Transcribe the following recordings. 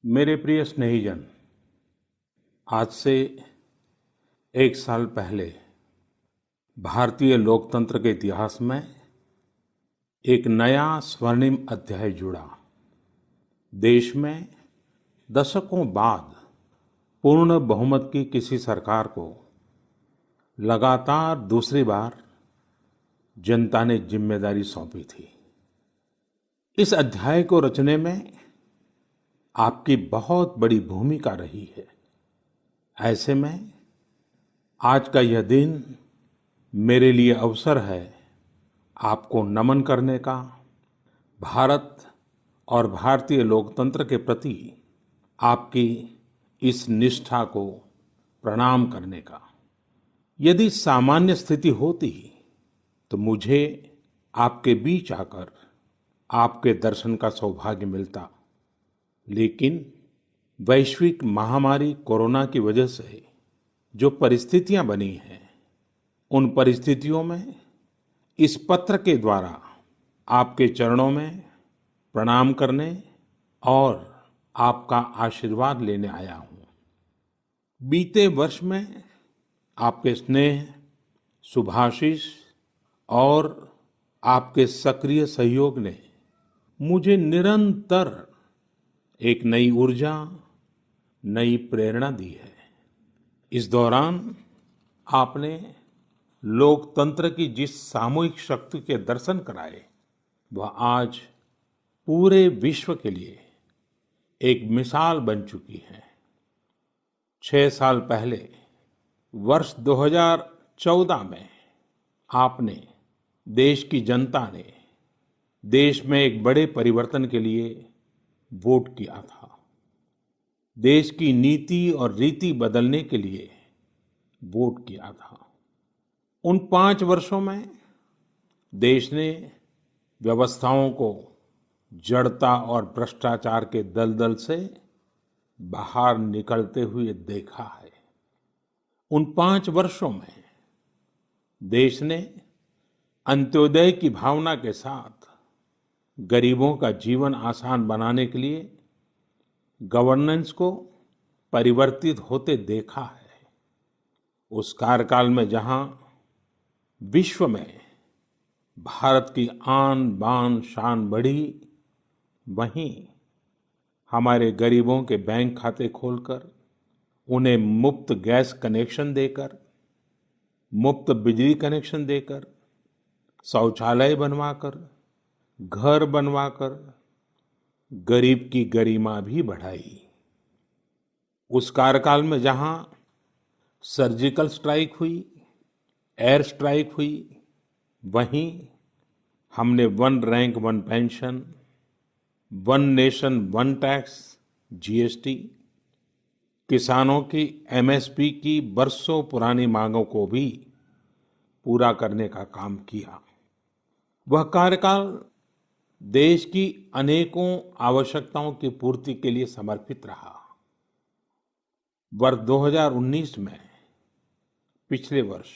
मेरे प्रिय स्नेहीजन, आज से 1 साल पहले भारतीय लोकतंत्र के इतिहास में एक नया स्वर्णिम अध्याय जुड़ा। देश में दशकों बाद पूर्ण बहुमत की किसी सरकार को लगातार दूसरी बार जनता ने जिम्मेदारी सौंपी थी। इस अध्याय को रचने में आपकी बहुत बड़ी भूमिका रही है। ऐसे में आज का यह दिन मेरे लिए अवसर है आपको नमन करने का, भारत और भारतीय लोकतंत्र के प्रति आपकी इस निष्ठा को प्रणाम करने का। यदि सामान्य स्थिति होती तो मुझे आपके बीच आकर आपके दर्शन का सौभाग्य मिलता, लेकिन वैश्विक महामारी कोरोना की वजह से जो परिस्थितियां बनी हैं, उन परिस्थितियों में इस पत्र के द्वारा आपके चरणों में प्रणाम करने और आपका आशीर्वाद लेने आया हूं। बीते वर्ष में आपके स्नेह, शुभाशीष और आपके सक्रिय सहयोग ने मुझे निरंतर एक नई ऊर्जा, नई प्रेरणा दी है। इस दौरान आपने लोकतंत्र की जिस सामूहिक शक्ति के दर्शन कराए, वह आज पूरे विश्व के लिए एक मिसाल बन चुकी है। 6 साल पहले वर्ष 2014 में आपने, देश की जनता ने देश में एक बड़े परिवर्तन के लिए वोट किया था। देश की नीति और रीति बदलने के लिए वोट किया था। उन 5 वर्षों में देश ने व्यवस्थाओं को जड़ता और भ्रष्टाचार के दलदल से बाहर निकलते हुए देखा है। उन 5 वर्षों में देश ने अंत्योदय की भावना के साथ गरीबों का जीवन आसान बनाने के लिए गवर्नेंस को परिवर्तित होते देखा है। उस कार्यकाल में जहां विश्व में भारत की आन बान शान बढ़ी, वहीं हमारे गरीबों के बैंक खाते खोलकर, उन्हें मुफ्त गैस कनेक्शन देकर, मुफ्त बिजली कनेक्शन देकर, शौचालय बनवाकर, घर बनवाकर गरीब की गरिमा भी बढ़ाई। उस कार्यकाल में जहां सर्जिकल स्ट्राइक हुई, एयर स्ट्राइक हुई, वहीं हमने one rank one pension, one nation one tax, GST, किसानों की एमएसपी की बरसों पुरानी मांगों को भी पूरा करने का काम किया। वह कार्यकाल देश की अनेकों आवश्यकताओं की पूर्ति के लिए समर्पित रहा। वर्ष 2019 में, पिछले वर्ष,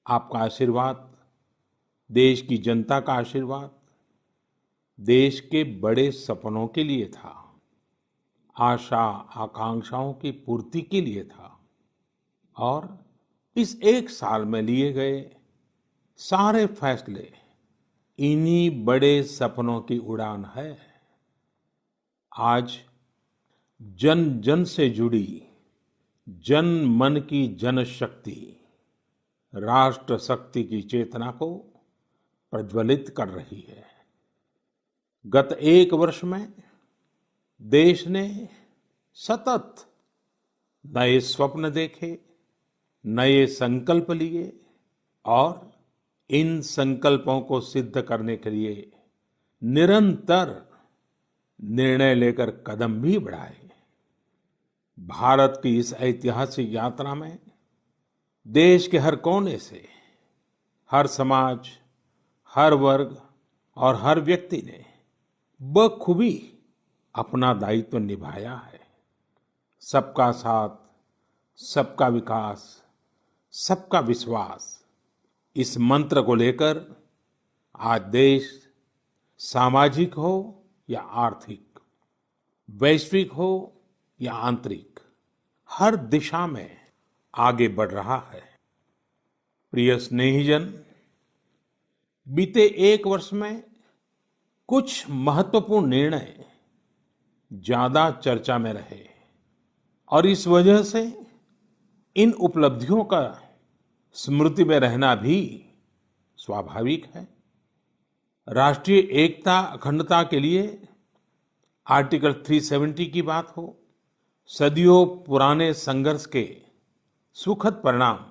आपका आशीर्वाद, देश की जनता का आशीर्वाद, देश के बड़े सपनों के लिए था, आशा आकांक्षाओं की पूर्ति के लिए था। और इस 1 साल में लिए गए सारे फैसले इन्हीं बड़े सपनों की उड़ान है। आज जन जन से जुड़ी जन मन की जनशक्ति राष्ट्र शक्ति की चेतना को प्रज्वलित कर रही है। गत 1 वर्ष में देश ने सतत नए स्वप्न देखे, नए संकल्प लिए और इन संकल्पों को सिद्ध करने के लिए निरंतर निर्णय लेकर कदम भी बढ़ाए। भारत की इस ऐतिहासिक यात्रा में देश के हर कोने से, हर समाज, हर वर्ग और हर व्यक्ति ने बखूबी अपना दायित्व निभाया है। सबका साथ, सबका विकास, सबका विश्वास, इस मंत्र को लेकर आज देश सामाजिक हो या आर्थिक, वैश्विक हो या आंतरिक, हर दिशा में आगे बढ़ रहा है। प्रिय स्नेहीजन, बीते एक वर्ष में कुछ महत्वपूर्ण निर्णय ज्यादा चर्चा में रहे और इस वजह से इन उपलब्धियों का स्मृति में रहना भी स्वाभाविक है। राष्ट्रीय एकता अखंडता के लिए आर्टिकल 370 की बात हो, सदियों पुराने संघर्ष के सुखद परिणाम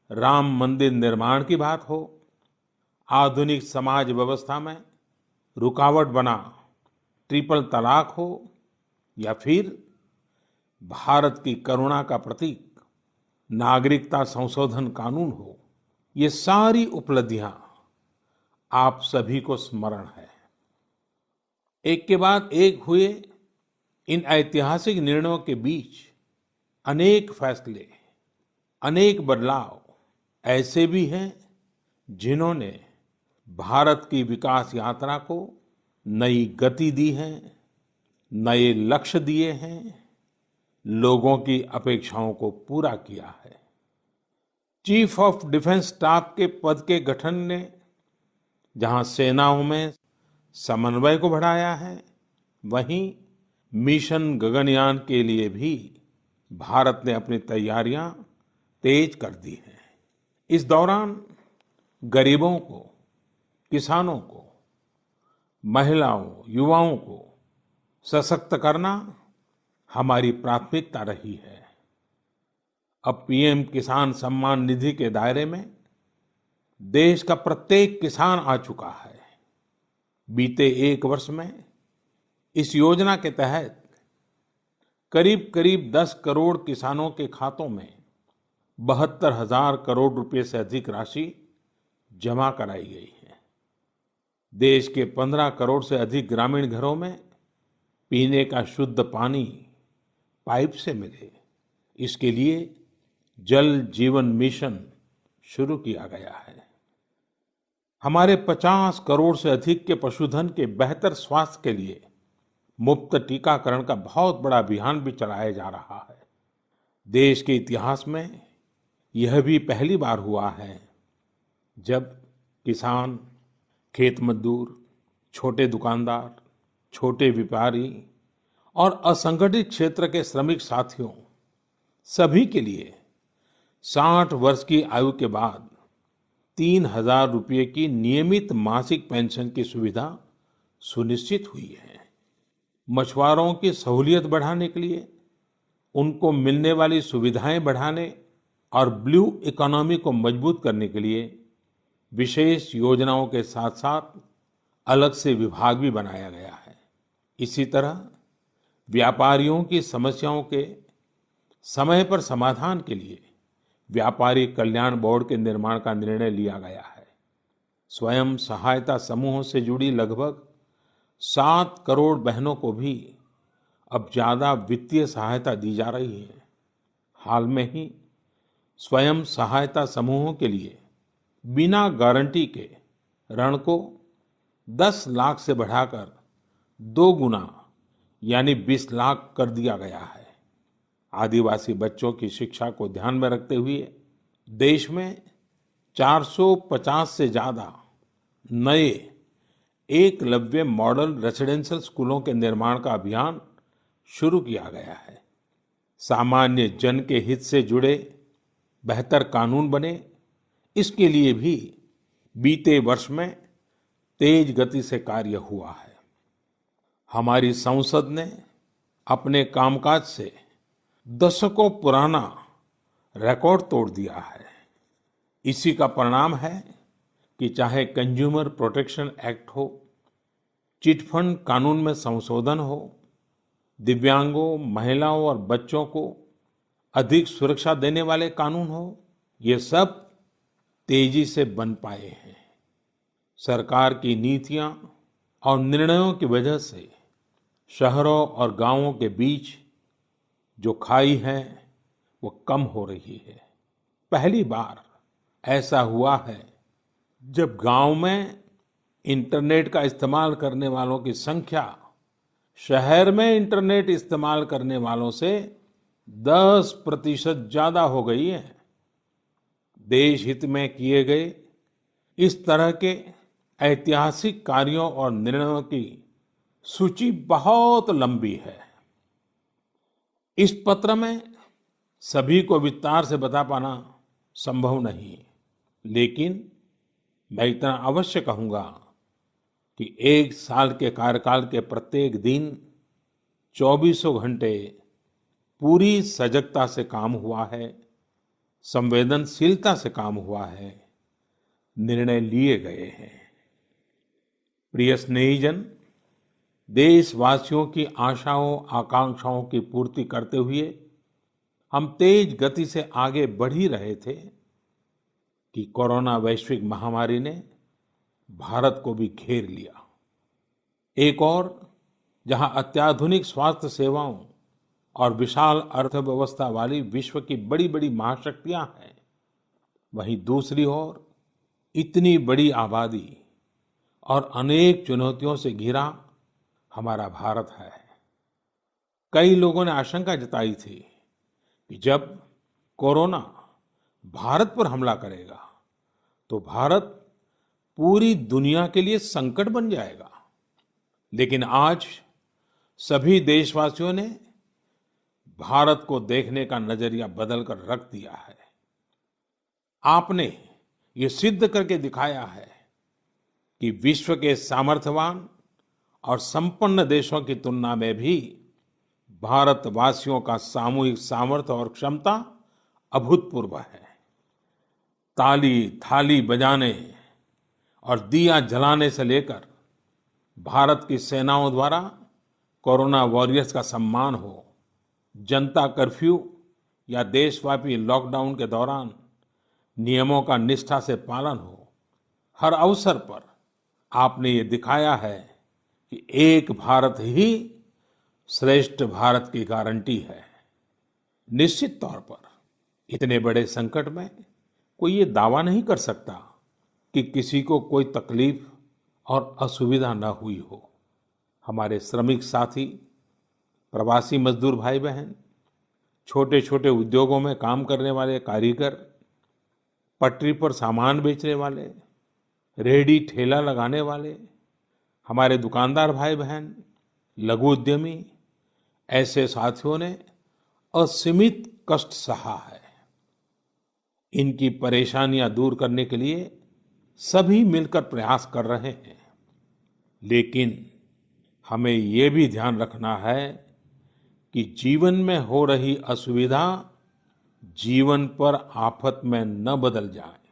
राम मंदिर निर्माण की बात हो, आधुनिक समाज व्यवस्था में रुकावट बना ट्रिपल तलाक हो या फिर भारत की करुणा का प्रतीक नागरिकता संशोधन कानून हो, ये सारी उपलब्धियां आप सभी को स्मरण है। एक के बाद एक हुए इन ऐतिहासिक निर्णयों के बीच अनेक फैसले, अनेक बदलाव ऐसे भी हैं जिन्होंने भारत की विकास यात्रा को नई गति दी है, नए लक्ष्य दिए हैं, लोगों की अपेक्षाओं को पूरा किया है। चीफ ऑफ डिफेंस स्टाफ के पद के गठन ने जहां सेनाओं में समन्वय को बढ़ाया है, वहीं मिशन गगनयान के लिए भी भारत ने अपनी तैयारियां तेज कर दी हैं। इस दौरान गरीबों को, किसानों को, महिलाओं, युवाओं को सशक्त करना हमारी प्राथमिकता रही है। अब पीएम किसान सम्मान निधि के दायरे में देश का प्रत्येक किसान आ चुका है। बीते एक वर्ष में इस योजना के तहत करीब करीब 10 करोड़ किसानों के खातों में 72,000 करोड़ रुपए से अधिक राशि जमा कराई गई है। देश के 15 करोड़ से अधिक ग्रामीण घरों में पीने का शुद्ध पानी पाइप से मिले, इसके लिए जल जीवन मिशन शुरू किया गया है। हमारे 50 करोड़ से अधिक के पशुधन के बेहतर स्वास्थ्य के लिए मुफ्त टीकाकरण का बहुत बड़ा अभियान भी चलाया जा रहा है। देश के इतिहास में यह भी पहली बार हुआ है जब किसान, खेत मजदूर, छोटे दुकानदार, छोटे व्यापारी और असंगठित क्षेत्र के श्रमिक साथियों सभी के लिए 60 वर्ष की आयु के बाद 3,000 रुपये की नियमित मासिक पेंशन की सुविधा सुनिश्चित हुई है। मछुआरों की सहूलियत बढ़ाने के लिए, उनको मिलने वाली सुविधाएं बढ़ाने और ब्लू इकोनॉमी को मजबूत करने के लिए विशेष योजनाओं के साथ साथ अलग से विभाग भी बनाया गया है। इसी तरह व्यापारियों की समस्याओं के समय पर समाधान के लिए व्यापारी कल्याण बोर्ड के निर्माण का निर्णय लिया गया है। स्वयं सहायता समूहों से जुड़ी लगभग 7 करोड़ बहनों को भी अब ज्यादा वित्तीय सहायता दी जा रही है। हाल में ही स्वयं सहायता समूहों के लिए बिना गारंटी के ऋण को 10 लाख से बढ़ाकर 2 गुना यानी 20 लाख कर दिया गया है। आदिवासी बच्चों की शिक्षा को ध्यान में रखते हुए देश में 450 से ज्यादा नए एकलव्य मॉडल रेसिडेंशियल स्कूलों के निर्माण का अभियान शुरू किया गया है। सामान्य जन के हित से जुड़े बेहतर कानून बने, इसके लिए भी बीते वर्ष में तेज गति से कार्य हुआ है। हमारी संसद ने अपने कामकाज से दशकों पुराना रिकॉर्ड तोड़ दिया है। इसी का परिणाम है कि चाहे कंज्यूमर प्रोटेक्शन एक्ट हो, चिट फंड कानून में संशोधन हो, दिव्यांगों, महिलाओं और बच्चों को अधिक सुरक्षा देने वाले कानून हो, ये सब तेजी से बन पाए हैं। सरकार की नीतियां और निर्णयों की वजह से शहरों और गांवों के बीच जो खाई है वो कम हो रही है। पहली बार ऐसा हुआ है जब गांव में इंटरनेट का इस्तेमाल करने वालों की संख्या शहर में इंटरनेट इस्तेमाल करने वालों से 10% ज्यादा हो गई है। देश हित में किए गए इस तरह के ऐतिहासिक कार्यों और निर्णयों की सूची बहुत लंबी है। इस पत्र में सभी को विस्तार से बता पाना संभव नहीं, लेकिन मैं इतना अवश्य कहूंगा कि एक साल के कार्यकाल के प्रत्येक दिन चौबीसों घंटे पूरी सजगता से काम हुआ है, संवेदनशीलता से काम हुआ है, निर्णय लिए गए हैं। प्रिय स्नेहीजन, देशवासियों की आशाओं आकांक्षाओं की पूर्ति करते हुए हम तेज गति से आगे बढ़ ही रहे थे कि कोरोना वैश्विक महामारी ने भारत को भी घेर लिया। एक और जहां अत्याधुनिक स्वास्थ्य सेवाओं और विशाल अर्थव्यवस्था वाली विश्व की बड़ी बड़ी महाशक्तियां हैं, वहीं दूसरी ओर इतनी बड़ी आबादी और अनेक चुनौतियों से घिरा हमारा भारत है। कई लोगों ने आशंका जताई थी कि जब कोरोना भारत पर हमला करेगा तो भारत पूरी दुनिया के लिए संकट बन जाएगा। लेकिन आज सभी देशवासियों ने भारत को देखने का नजरिया बदलकर रख दिया है। आपने ये सिद्ध करके दिखाया है कि विश्व के सामर्थ्यवान और संपन्न देशों की तुलना में भी भारतवासियों का सामूहिक सामर्थ्य और क्षमता अभूतपूर्व है। ताली थाली बजाने और दिया जलाने से लेकर भारत की सेनाओं द्वारा कोरोना वॉरियर्स का सम्मान हो, जनता कर्फ्यू या देशव्यापी लॉकडाउन के दौरान नियमों का निष्ठा से पालन हो, हर अवसर पर आपने ये दिखाया है कि एक भारत ही श्रेष्ठ भारत की गारंटी है। निश्चित तौर पर इतने बड़े संकट में कोई ये दावा नहीं कर सकता कि किसी को कोई तकलीफ और असुविधा न हुई हो। हमारे श्रमिक साथी, प्रवासी मजदूर भाई बहन, छोटे छोटे उद्योगों में काम करने वाले कारीगर, पटरी पर सामान बेचने वाले, रेहड़ी ठेला लगाने वाले, हमारे दुकानदार भाई बहन, लघु उद्यमी, ऐसे साथियों ने असीमित कष्ट सहा है। इनकी परेशानियां दूर करने के लिए सभी मिलकर प्रयास कर रहे हैं। लेकिन हमें ये भी ध्यान रखना है कि जीवन में हो रही असुविधा जीवन पर आफत में न बदल जाए।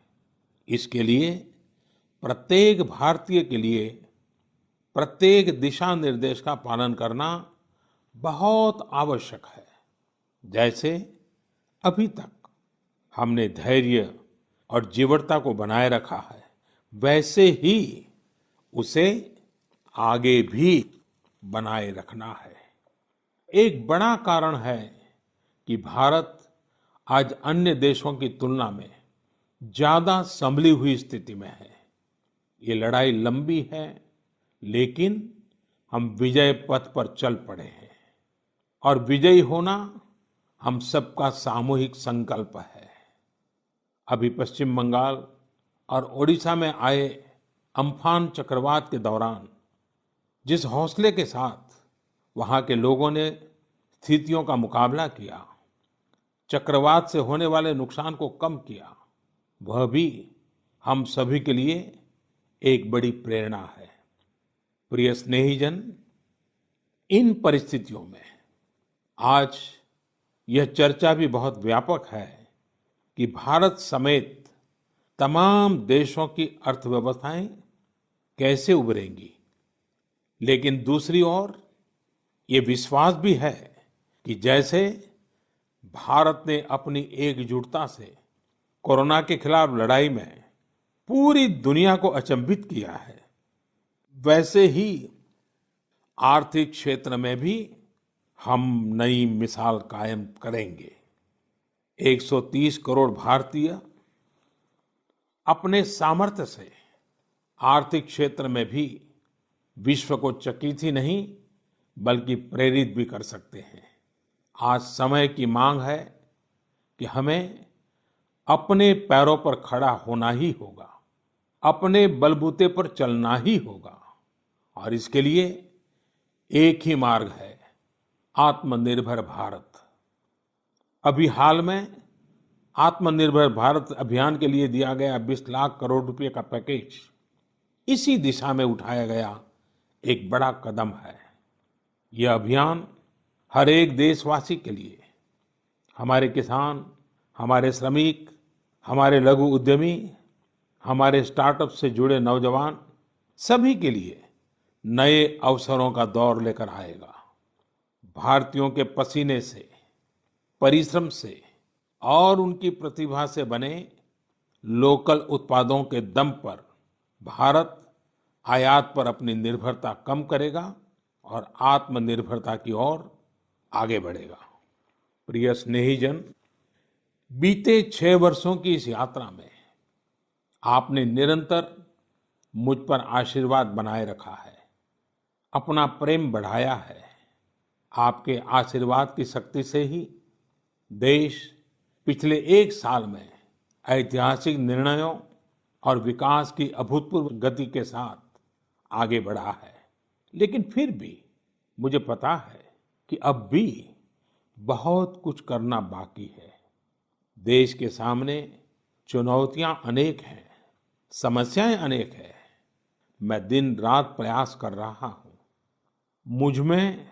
इसके लिए प्रत्येक भारतीय के लिए प्रत्येक दिशा निर्देश का पालन करना बहुत आवश्यक है। जैसे अभी तक हमने धैर्य और जीवटता को बनाए रखा है, वैसे ही उसे आगे भी बनाए रखना है। एक बड़ा कारण है कि भारत आज अन्य देशों की तुलना में ज्यादा संभली हुई स्थिति में है। ये लड़ाई लंबी है, लेकिन हम विजय पथ पर चल पड़े हैं और विजयी होना हम सबका सामूहिक संकल्प है। अभी पश्चिम बंगाल और ओडिशा में आए अम्फान चक्रवात के दौरान जिस हौसले के साथ वहां के लोगों ने स्थितियों का मुकाबला किया, चक्रवात से होने वाले नुकसान को कम किया, वह भी हम सभी के लिए एक बड़ी प्रेरणा है। प्रिय स्नेहीजन, इन परिस्थितियों में आज यह चर्चा भी बहुत व्यापक है कि भारत समेत तमाम देशों की अर्थव्यवस्थाएं कैसे उभरेंगी। लेकिन दूसरी ओर ये विश्वास भी है कि जैसे भारत ने अपनी एकजुटता से कोरोना के खिलाफ लड़ाई में पूरी दुनिया को अचंभित किया है, वैसे ही आर्थिक क्षेत्र में भी हम नई मिसाल कायम करेंगे। 130 करोड़ भारतीय अपने सामर्थ्य से आर्थिक क्षेत्र में भी विश्व को चकित ही नहीं बल्कि प्रेरित भी कर सकते हैं। आज समय की मांग है कि हमें अपने पैरों पर खड़ा होना ही होगा, अपने बलबूते पर चलना ही होगा और इसके लिए एक ही मार्ग है, आत्मनिर्भर भारत। अभी हाल में आत्मनिर्भर भारत अभियान के लिए दिया गया 20 लाख करोड़ रुपए का पैकेज इसी दिशा में उठाया गया एक बड़ा कदम है। यह अभियान हर एक देशवासी के लिए, हमारे किसान, हमारे श्रमिक, हमारे लघु उद्यमी, हमारे स्टार्टअप से जुड़े नौजवान, सभी के लिए नए अवसरों का दौर लेकर आएगा। भारतीयों के पसीने से, परिश्रम से और उनकी प्रतिभा से बने लोकल उत्पादों के दम पर भारत आयात पर अपनी निर्भरता कम करेगा और आत्मनिर्भरता की ओर आगे बढ़ेगा। प्रिय स्नेहीजन, बीते 6 वर्षों की इस यात्रा में आपने निरंतर मुझ पर आशीर्वाद बनाए रखा है, अपना प्रेम बढ़ाया है। आपके आशीर्वाद की शक्ति से ही देश पिछले 1 साल में ऐतिहासिक निर्णयों और विकास की अभूतपूर्व गति के साथ आगे बढ़ा है। लेकिन फिर भी मुझे पता है कि अब भी बहुत कुछ करना बाकी है। देश के सामने चुनौतियां अनेक हैं, समस्याएं अनेक हैं। मैं दिन रात प्रयास कर रहा हूं। मुझ में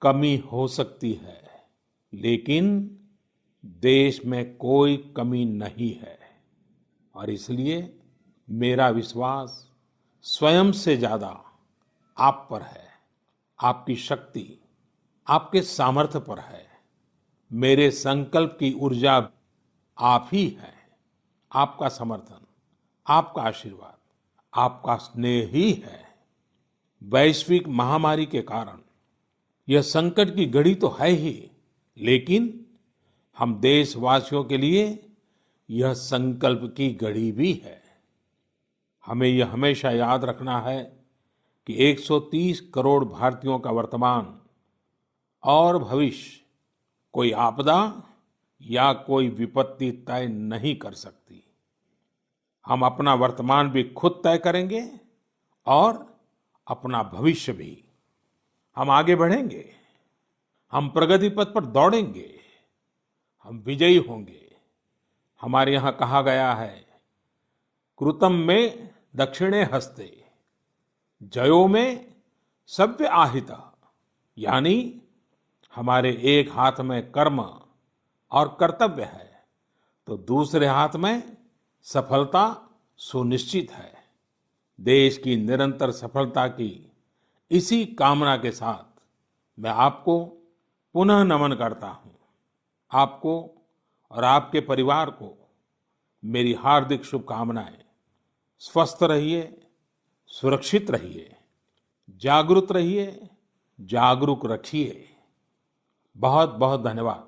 कमी हो सकती है, लेकिन देश में कोई कमी नहीं है और इसलिए मेरा विश्वास स्वयं से ज्यादा आप पर है, आपकी शक्ति, आपके सामर्थ्य पर है। मेरे संकल्प की ऊर्जा आप ही है, आपका समर्थन, आपका आशीर्वाद, आपका स्नेह ही है। वैश्विक महामारी के कारण यह संकट की घड़ी तो है ही, लेकिन हम देशवासियों के लिए यह संकल्प की घड़ी भी है। हमें यह हमेशा याद रखना है कि 130 करोड़ भारतीयों का वर्तमान और भविष्य कोई आपदा या कोई विपत्ति तय नहीं कर सकती। हम अपना वर्तमान भी खुद तय करेंगे और अपना भविष्य भी। हम आगे बढ़ेंगे, हम प्रगति पथ पर दौड़ेंगे, हम विजयी होंगे। हमारे यहाँ कहा गया है, कृतम में दक्षिणे हस्ते, जयो में सव्य आहिता। यानी हमारे एक हाथ में कर्म और कर्तव्य है तो दूसरे हाथ में सफलता सुनिश्चित है। देश की निरंतर सफलता की इसी कामना के साथ मैं आपको पुनः नमन करता हूं। आपको और आपके परिवार को मेरी हार्दिक शुभकामनाएं। स्वस्थ रहिए, सुरक्षित रहिए, जागरूक रहिए, जागरूक रखिए। बहुत बहुत धन्यवाद।